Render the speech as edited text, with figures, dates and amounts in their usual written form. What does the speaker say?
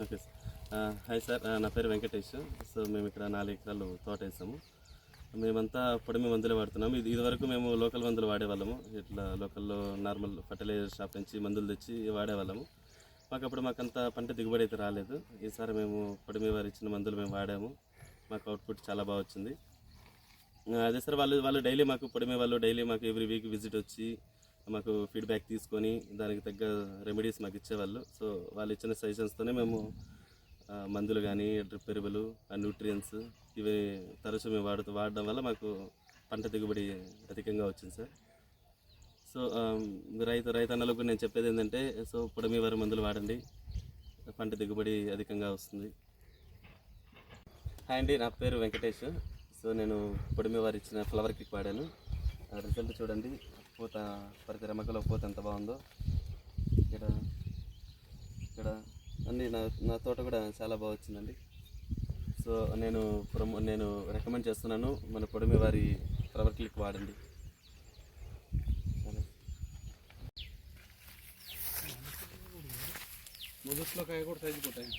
Okay sir. Hi sir, నా పేరు Venkatesh. So మేము ఇక్కడ 4 ఎకరాలు తోట వేసాము. మేమంతా పొడిమి మందులే వాడుతున్నాము. ఇదివరకు మేము లోకల్ మందులు వాడేవాళ్ళము. ఇట్లా లోకల్లో నార్మల్ ఫర్టిలైజర్ షాప్ నుంచి మందులు తెచ్చి వాడేవాళ్ళము. మాకంత పంట దిగుబడి అయితే రాలేదు. ఈసారి మేము పొడిమి వారు ఇచ్చిన మందులు మేము వాడాము. మాకు అవుట్పుట్ చాలా బాగా వచ్చింది. అదే సార్, వాళ్ళు డైలీ మాకు పొడిమి వాళ్ళు డైలీ మాకు ఎవ్రీ వీక్ విజిట్ వచ్చి మాకు ఫీడ్బ్యాక్ తీసుకొని దానికి తగ్గ రెమెడీస్ మాకు ఇచ్చేవాళ్ళు. సో వాళ్ళు ఇచ్చిన సజెషన్స్తోనే మేము మందులు కానీ డ్రిప్ ఎరువులు న్యూట్రియన్స్ ఇవి తరచూ మేము వాడడం వల్ల మాకు పంట దిగుబడి అధికంగా వచ్చింది సార్. సో రైతన్నలకు నేను చెప్పేది ఏంటంటే, సో పొడిమి వారి మందులు వాడండి, పంట దిగుబడి అధికంగా వస్తుంది. హాయ్ అండి, నా పేరు వెంకటేష్. సో నేను పొడిమి వారు ఇచ్చిన ఫ్లవర్ కిక్ వాడాను. రిజల్ట్ చూడండి, పూత ప్రతి రెమ్మకలో పూత ఎంత బాగుందో. ఇక్కడ అన్నీ నా తోట కూడా చాలా బాగా వచ్చిందండి. సో నేను రికమెండ్ చేస్తున్నాను, మన పొడిమి వారి ఫ్లవర్ కిక్ వాడండి. మొదట్లో కాయ కూడా సైజు కొట్టాయి.